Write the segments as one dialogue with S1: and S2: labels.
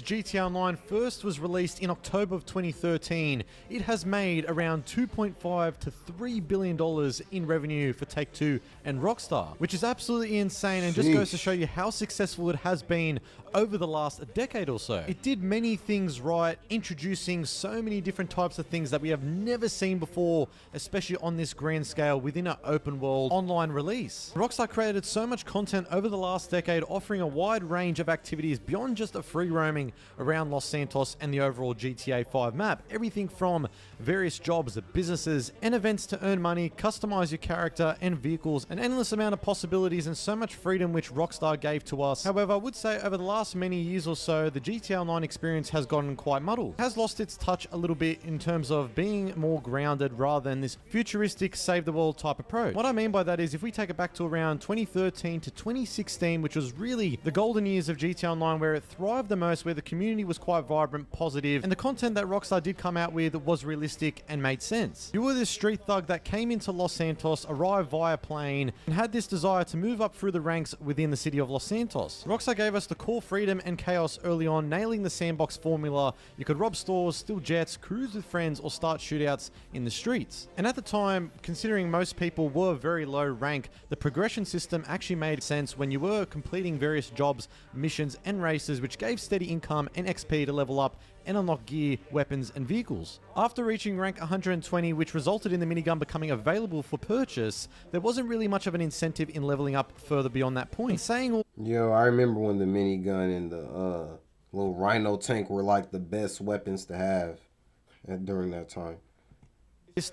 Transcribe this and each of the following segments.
S1: GTA Online first was released in October of 2013. It has made around $2.5 to $3 billion in revenue for Take-Two and Rockstar, which is absolutely insane and just goes to show you how successful it has been over the last decade or so. It did many things right, introducing so many different types of things that we have never seen before, especially on this grand scale within an open world online release. Rockstar created so much content over the last decade, offering a wide range of activities beyond just a free roaming around Los Santos and the overall GTA 5 map. Everything from various jobs, businesses, and events to earn money, customize your character and vehicles, an endless amount of possibilities and so much freedom which Rockstar gave to us. However, I would say over the last many years or so, the GTA Online experience has gotten quite muddled. It has lost its touch a little bit in terms of being more grounded rather than this futuristic save the world type approach. What I mean by that is if we take it back to around 2013 to 2016, which was really the golden years of GTA Online where it thrived the most, where the community was quite vibrant, positive, and the content that Rockstar did come out with was realistic and made sense. You were this street thug that came into Los Santos, arrived via plane, and had this desire to move up through the ranks within the city of Los Santos. Rockstar gave us the core freedom and chaos early on, nailing the sandbox formula. You could rob stores, steal jets, cruise with friends, or start shootouts in the streets. And at the time, considering most people were very low rank, the progression system actually made sense when you were completing various jobs, missions, and races, which gave steady income and XP to level up and unlock gear, weapons, and vehicles. After reaching rank 120, which resulted in the minigun becoming available for purchase, there wasn't really much of an incentive in leveling up further beyond that point.
S2: Yo, I remember when the minigun and the little Rhino tank were like the best weapons to have during that time.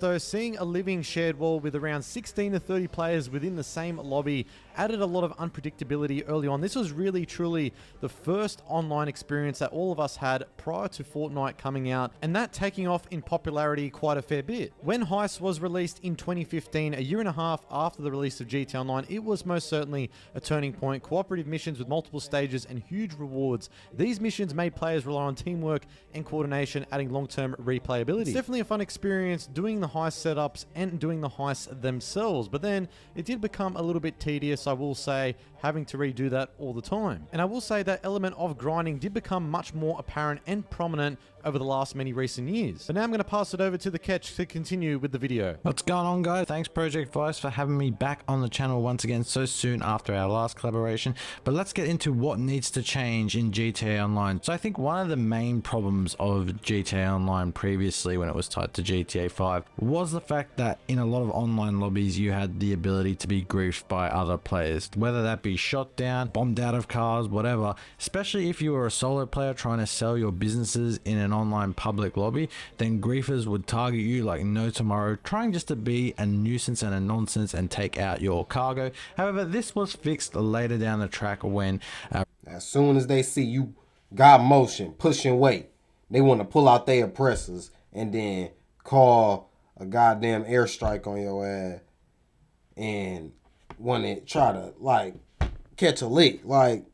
S1: Though, seeing a living shared world with around 16 to 30 players within the same lobby added a lot of unpredictability early on. This was really truly the first online experience that all of us had prior to Fortnite coming out, and that taking off in popularity quite a fair bit. When Heist was released in 2015, a year and a half after the release of GTA Online, it was most certainly a turning point. Cooperative missions with multiple stages and huge rewards. These missions made players rely on teamwork and coordination, adding long-term replayability. It's definitely a fun experience doing the heist setups and doing the heists themselves, but then it did become a little bit tedious, I will say, having to redo that all the time. And I will say that element of grinding did become much more apparent and prominent over the last many recent years. But now I'm going to pass it over to the Ketch to continue with the video.
S3: What's going on, guys? Thanks Project Vice for having me back on the channel once again so soon after our last collaboration. But let's get into what needs to change in GTA Online. So I think one of the main problems of GTA Online previously, when it was tied to GTA 5, was the fact that in a lot of online lobbies you had the ability to be griefed by other players, whether that be shot down, bombed out of cars, whatever. Especially if you were a solo player trying to sell your businesses in an online public lobby, then griefers would target you like no tomorrow, trying just to be a nuisance and a nonsense and take out your cargo. However, this was fixed later down the track when
S2: as soon as they see you got motion, pushing weight, they want to pull out their oppressors and then call a goddamn airstrike on your ass and want to try to like catch a lick. Like,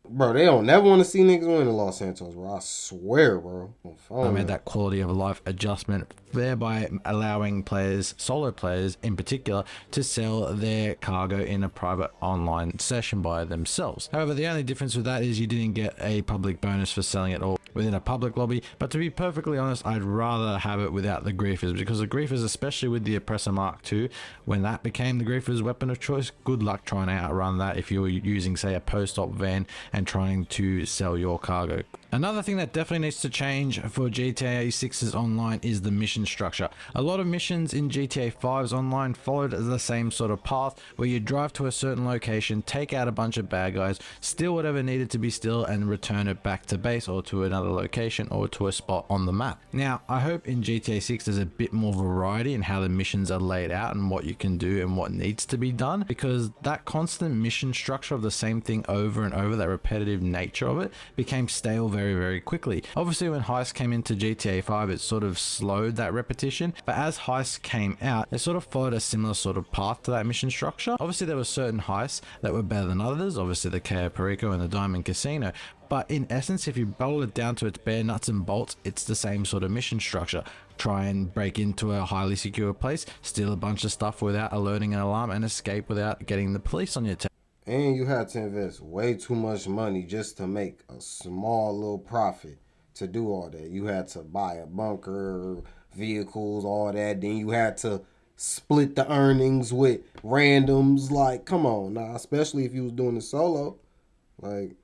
S2: bro, they don't never want to see niggas win in Los Santos, bro. I swear, bro.
S3: I made that quality of life adjustment, thereby allowing players, solo players in particular, to sell their cargo in a private online session by themselves. However, the only difference with that is you didn't get a public bonus for selling it all within a public lobby. But to be perfectly honest, I'd rather have it without the griefers, because the griefers, especially with the Oppressor Mark II, when that became the griefer's weapon of choice, good luck trying to outrun that if you were using, say, a post-op van and trying to sell your cargo. Another thing that definitely needs to change for GTA 6's online is the mission structure. A lot of missions in GTA 5's online followed the same sort of path, where you drive to a certain location, take out a bunch of bad guys, steal whatever needed to be steal, and return it back to base or to another location or to a spot on the map. Now, I hope in GTA 6 there's a bit more variety in how the missions are laid out and what you can do and what needs to be done, because that constant mission structure of the same thing over and over, that repetitive nature of it, became stale very quickly. Obviously, when Heist came into GTA 5, it sort of slowed that repetition, but as Heist came out, it sort of followed a similar sort of path to that mission structure. Obviously, there were certain heists that were better than others, obviously the Cayo Perico and the Diamond Casino, but in essence, if you boil it down to its bare nuts and bolts, it's the same sort of mission structure. Try and break into a highly secure place, steal a bunch of stuff without alerting an alarm, and escape without getting the police on your tail.
S2: And you had to invest way too much money just to make a small little profit to do all that. You had to buy a bunker, vehicles, all that. Then you had to split the earnings with randoms. Like, come on now, especially if you was doing it solo. Like,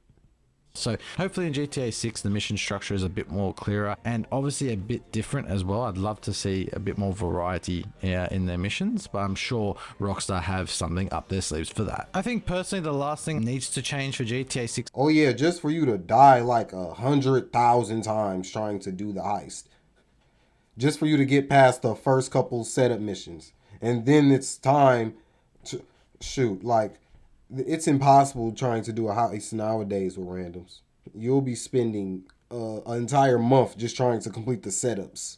S3: So hopefully in GTA 6 the mission structure is a bit more clearer and obviously a bit different as well. I'd love to see a bit more variety in their missions, but I'm sure Rockstar have something up their sleeves for that. I think personally the last thing needs to change for GTA 6.
S2: oh yeah, just for you to die like 100,000 times trying to do the heist. Just for you to get past the first couple setup missions. And then it's time to shoot. Like, it's impossible trying to do a heist nowadays with randoms. You'll be spending an entire month just trying to complete the setups.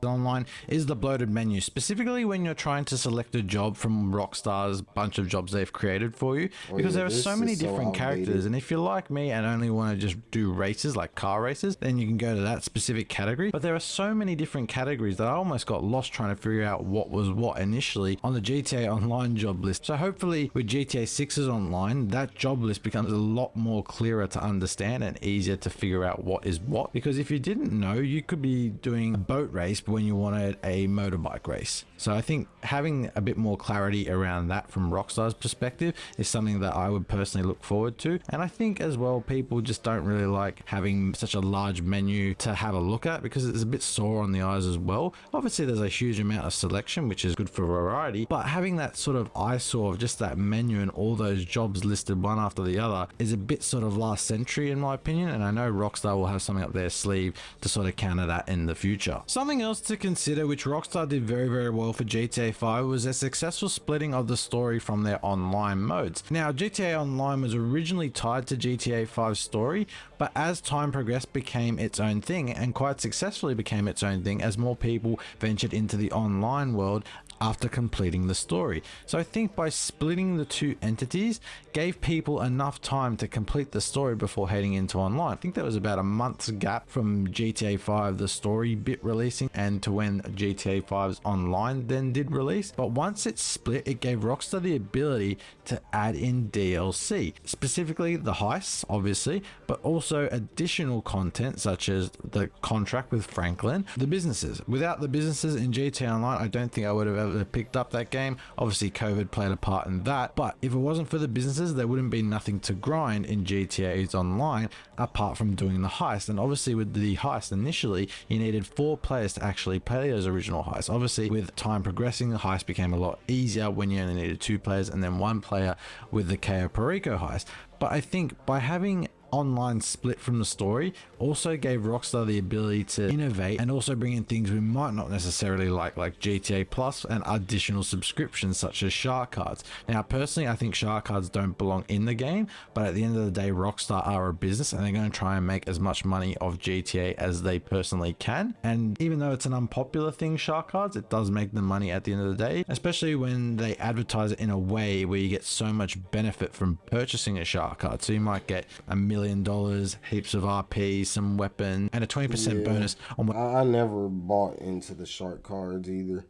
S3: Online is the bloated menu, specifically when you're trying to select a job from Rockstar's bunch of jobs they've created for you, because there are so many different characters, and if you're like me and only want to just do races like car races, then you can go to that specific category. But there are so many different categories that I almost got lost trying to figure out what was what initially on the GTA Online job list. So hopefully with GTA 6's online, that job list becomes a lot more clearer to understand and easier to figure out what is what, because if you didn't know, you could be doing a boat race when you wanted a motorbike race. So I think having a bit more clarity around that from Rockstar's perspective is something that I would personally look forward to. And I think as well, people just don't really like having such a large menu to have a look at because it's a bit sore on the eyes as well. Obviously there's a huge amount of selection, which is good for variety, but having that sort of eyesore of just that menu and all those jobs listed one after the other is a bit sort of last century in my opinion. And I know Rockstar will have something up their sleeve to sort of counter that in the future. Something else to consider, which Rockstar did very, very well for GTA 5, was their successful splitting of the story from their online modes. Now, GTA Online was originally tied to GTA 5's story, but as time progressed became its own thing, and quite successfully became its own thing as more people ventured into the online world after completing the story. So I think by splitting the two entities gave people enough time to complete the story before heading into online. I think there was about a month's gap from GTA 5 the story bit releasing and to when GTA 5's online then did release. But once it split, it gave Rockstar the ability to add in DLC, specifically the heists obviously, but also additional content such as the contract with Franklin, the businesses. Without the businesses in GTA Online, I don't think I would have ever picked up that game. Obviously COVID played a part in that, but if it wasn't for the businesses, there wouldn't be nothing to grind in GTA's Online apart from doing the heist. And obviously with the heist initially, you needed 4 players to actually play those original heists. Obviously with time progressing, the heist became a lot easier when you only needed 2 players and then 1 player with the Cayo Perico heist. But I think by having online split from the story also gave Rockstar the ability to innovate and also bring in things we might not necessarily like GTA Plus and additional subscriptions such as shark cards. Now personally I think shark cards don't belong in the game, but at the end of the day Rockstar are a business and they're going to try and make as much money of GTA as they personally can, and even though it's an unpopular thing, shark cards, it does make them money at the end of the day, especially when they advertise it in a way where you get so much benefit from purchasing a shark card. So you might get $1 million, heaps of RP, some weapon, and a 20% bonus on what
S2: I never bought into the shark cards either.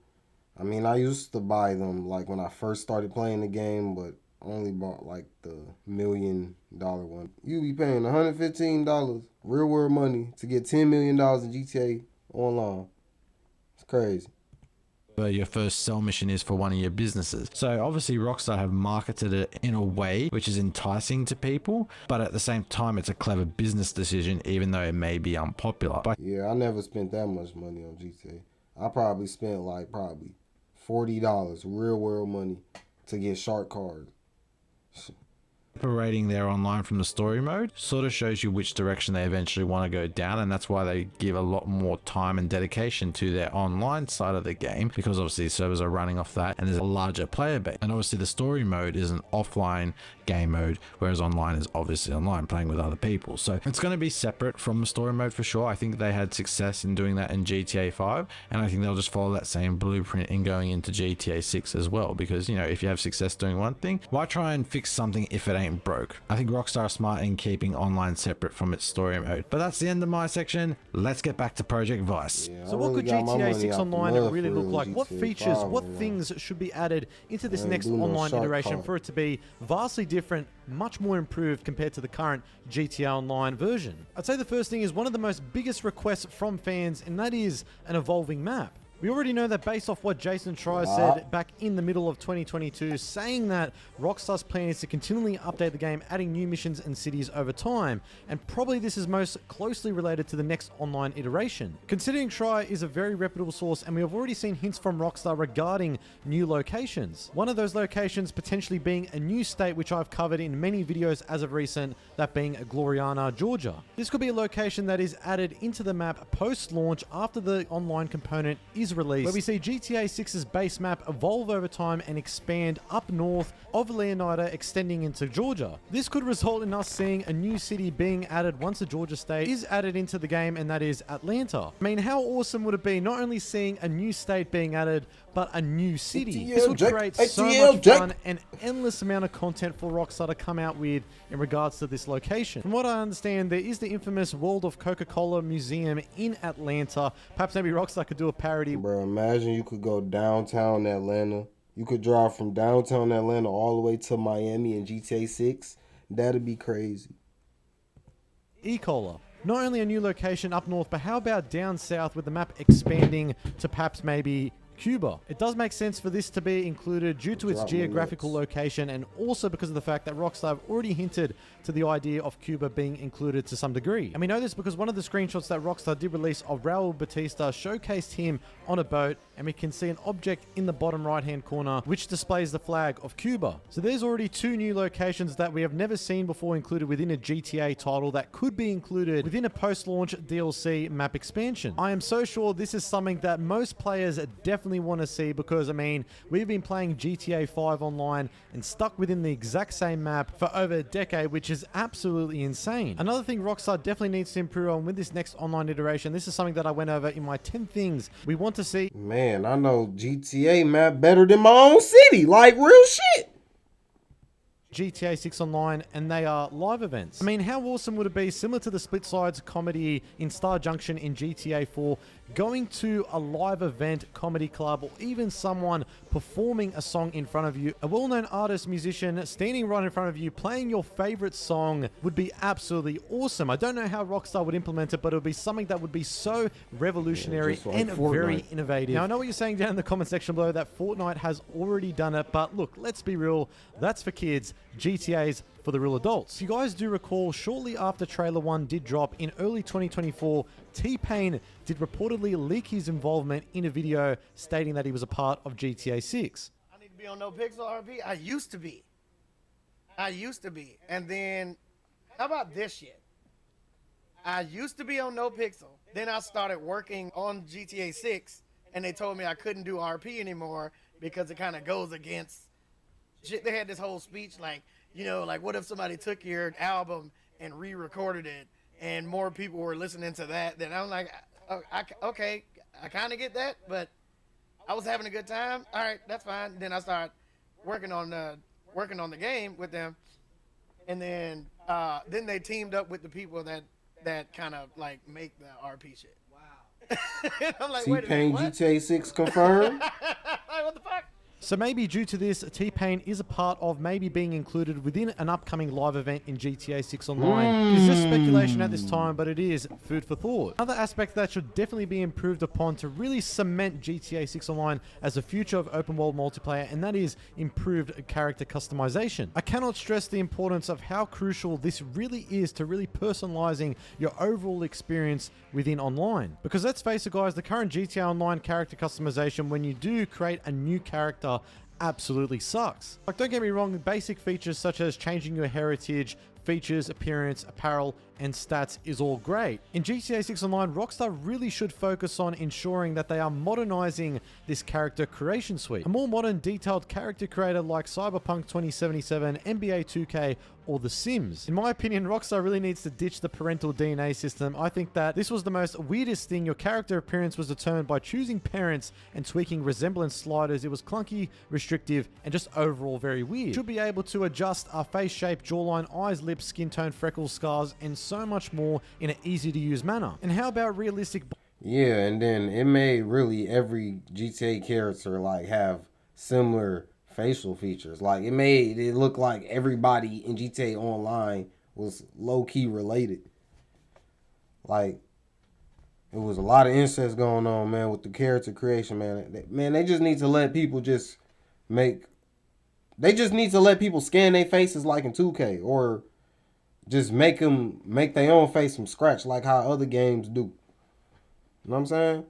S2: I mean, I used to buy them like when I first started playing the game, but only bought like the $1 million one. You be paying $115 real world money to get $10 million in GTA Online. It's crazy.
S3: your first sell mission is for one of your businesses. So obviously Rockstar have marketed it in a way which is enticing to people, but at the same time it's a clever business decision even though it may be unpopular. But
S2: Yeah, I never spent that much money on GTA. I probably spent like $40 real world money to get shark cards.
S3: separating their online from the story mode sort of shows you which direction they eventually want to go down, and that's why they give a lot more time and dedication to their online side of the game, because obviously servers are running off that and there's a larger player base, and obviously the story mode is an offline game mode, whereas online is obviously online playing with other people. So it's going to be separate from the story mode for sure. I think they had success in doing that in GTA 5, and I think they'll just follow that same blueprint in going into GTA 6 as well, because you know, if you have success doing one thing, why try and fix something if it ain't game broke. I think Rockstar are smart in keeping online separate from its story mode. But that's the end of my section. Let's get back to Project Vice.
S2: Yeah,
S1: So
S2: I
S1: what
S2: really
S1: could
S2: got my
S1: GTA
S2: money
S1: 6
S2: out the
S1: Online
S2: mud
S1: really
S2: for
S1: look
S2: real,
S1: like? What
S2: GTA
S1: features,
S2: 5
S1: what
S2: right now.
S1: things should be added into this
S2: Ain't
S1: next
S2: do no
S1: online
S2: shark
S1: iteration
S2: carp.
S1: for it to be vastly different, much more improved compared to the current GTA Online version? I'd say the first thing is one of the most biggest requests from fans, and that is an evolving map. We already know that based off what Jason Schreier said back in the middle of 2022, saying that Rockstar's plan is to continually update the game, adding new missions and cities over time, and probably this is most closely related to the next online iteration. Considering Schreier is a very reputable source, and we have already seen hints from Rockstar regarding new locations. One of those locations potentially being a new state, which I've covered in many videos as of recent, that being Gloriana, Georgia. This could be a location that is added into the map post-launch after the online component is released, where we see GTA 6's base map evolve over time and expand up north of Leonida, extending into Georgia. This could result in us seeing a new city being added once the Georgia state is added into the game, and that is Atlanta. I mean, how awesome would it be not only seeing a new state being added, but a new city? This would create so much fun and endless amount of content for Rockstar to come out with in regards to this location. From what I understand, there is the infamous World of Coca-Cola Museum in Atlanta. Perhaps maybe Rockstar could do a parody.
S2: Bro, imagine you could go downtown Atlanta. You could drive from downtown Atlanta all the way to Miami in GTA 6. That'd be crazy.
S1: E-Cola. Not only a new location up north, but how about down south with the map expanding to perhaps maybe Cuba? It does make sense for this to be included due to its
S2: Drop
S1: geographical
S2: minutes.
S1: location, and also because of the fact that Rockstar have already hinted to the idea of Cuba being included to some degree. And we know this because one of the screenshots that Rockstar did release of Raul Batista showcased him on a boat, and we can see an object in the bottom right hand corner which displays the flag of Cuba. So there's already two new locations that we have never seen before included within a GTA title that could be included within a post-launch DLC map expansion. I am so sure this is something that most players definitely want to see, because I mean, we've been playing GTA 5 online and stuck within the exact same map for over a decade, which is absolutely insane. Another thing Rockstar definitely needs to improve on with this next online iteration, this is something that I went over in my 10 things we want to see.
S2: Man, I know GTA map better than my own city. Like, real shit.
S1: GTA 6 Online, and they are live events. I mean, how awesome would it be, similar to the Split Sides comedy in Star Junction in GTA 4, going to a live event, comedy club, or even someone performing a song in front of you, a well-known artist, musician, standing right in front of you, playing your favorite song, would be absolutely awesome. I don't know how Rockstar would implement it, but it would be something that would be so revolutionary
S2: just like
S1: and
S2: Fortnite.
S1: very innovative. Now, I know what you're saying down in the comment section below that Fortnite has already done it, but look, let's be real, that's for kids. GTA's for the real adults. If you guys do recall, shortly after Trailer 1 did drop in early 2024, T-Pain did reportedly leak his involvement in a video stating that he was a part of GTA 6.
S4: I need to be on No Pixel RP. I used to be. And then, how about this shit? I used to be on No Pixel. Then I started working on GTA 6, and they told me I couldn't do RP anymore because it kind of goes against shit. They had this whole speech like, you know, like what if somebody took your album and re-recorded it and more people were listening to that? Then I'm like, okay, I kind of get that, but I was having a good time. All right, that's fine. Then I started working on the game with them, and then they teamed up with the people that kind of like make the RP shit. Wow. And I'm like, wait a
S2: T-Pain
S4: minute, what?
S2: GTA 6 confirmed.
S4: Like, what the fuck?
S1: So maybe due to this, T-Pain is a part of maybe being included within an upcoming live event in GTA 6 Online. It's just speculation at this time, but it is food for thought. Another aspect that should definitely be improved upon to really cement GTA 6 Online as the future of open world multiplayer, and that is improved character customization. I cannot stress the importance of how crucial this really is to really personalizing your overall experience within online. Because let's face it guys, the current GTA Online character customization, when you do create a new character, absolutely sucks. Like, don't get me wrong, basic features such as changing your heritage, features, appearance, apparel, and stats is all great. In GTA 6 Online, Rockstar really should focus on ensuring that they are modernizing this character creation suite. A more modern, detailed character creator like Cyberpunk 2077, NBA 2K, or The Sims. In my opinion, Rockstar really needs to ditch the parental DNA system. I think that this was the most weirdest thing. Your character appearance was determined by choosing parents and tweaking resemblance sliders. It was clunky, restrictive, and just overall very weird. Should be able to adjust our face shape, jawline, eyes, lips, skin tone, freckles, scars, and so much more in an easy to use manner. And how about realistic...
S2: Yeah, and then it made really every GTA character like have similar facial features. Like it made it look like everybody in GTA Online was low-key related. Like it was a lot of incest going on, man, with the character creation, man. They just need to let people just make... They just need to let people scan their faces like in 2K, or just make them make their own face from scratch like how other games do. You know what I'm saying?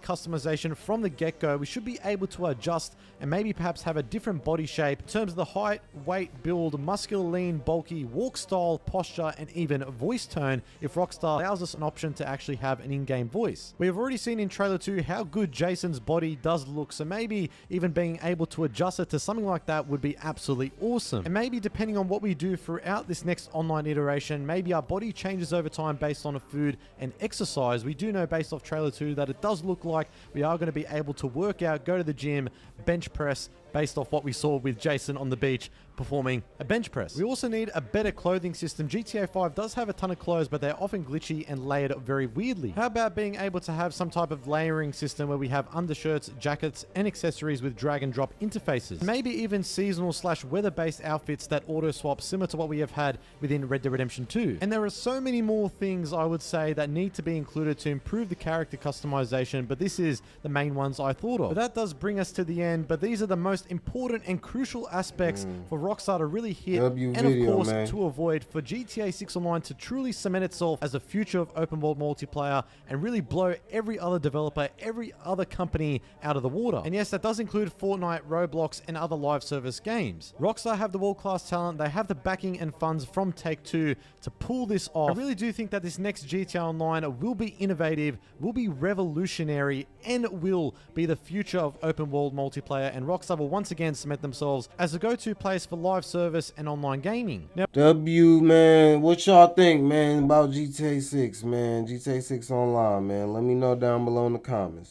S1: Customization from the get-go. We should be able to adjust and maybe perhaps have a different body shape in terms of the height, weight, build, muscular, lean, bulky, walk style, posture, and even voice tone if Rockstar allows us an option to actually have an in-game voice. We have already seen in trailer 2 how good Jason's body does look, so maybe even being able to adjust it to something like that would be absolutely awesome. And maybe depending on what we do throughout this next online iteration, maybe our body changes over time based on food and exercise. We do know based off trailer 2 that it does look like we are going to be able to work out, go to the gym, bench press, based off what we saw with Jason on the beach performing a bench press. We also need a better clothing system. GTA 5 does have a ton of clothes, but they're often glitchy and layered very weirdly. How about being able to have some type of layering system where we have undershirts, jackets, and accessories with drag and drop interfaces? Maybe even seasonal / weather-based outfits that auto swap, similar to what we have had within Red Dead Redemption 2. And there are so many more things I would say that need to be included to improve the character customization, but this is the main ones I thought of. But that does bring us to the end, but these are the most important and crucial aspects for Rockstar to really hit, and of course to avoid, for GTA 6 Online to truly cement itself as the future of open world multiplayer and really blow every other developer, every other company out of the water. And yes, that does include Fortnite, Roblox, and other live service games. Rockstar have the world-class talent, they have the backing and funds from Take-Two to pull this off. I really do think that this next GTA Online will be innovative, will be revolutionary, and will be the future of open world multiplayer, and Rockstar will once again cement themselves as the go-to place for live service and online gaming. Now,
S2: Man, what y'all think, man, about GTA 6, man? GTA 6 Online, man. Let me know down below in the comments.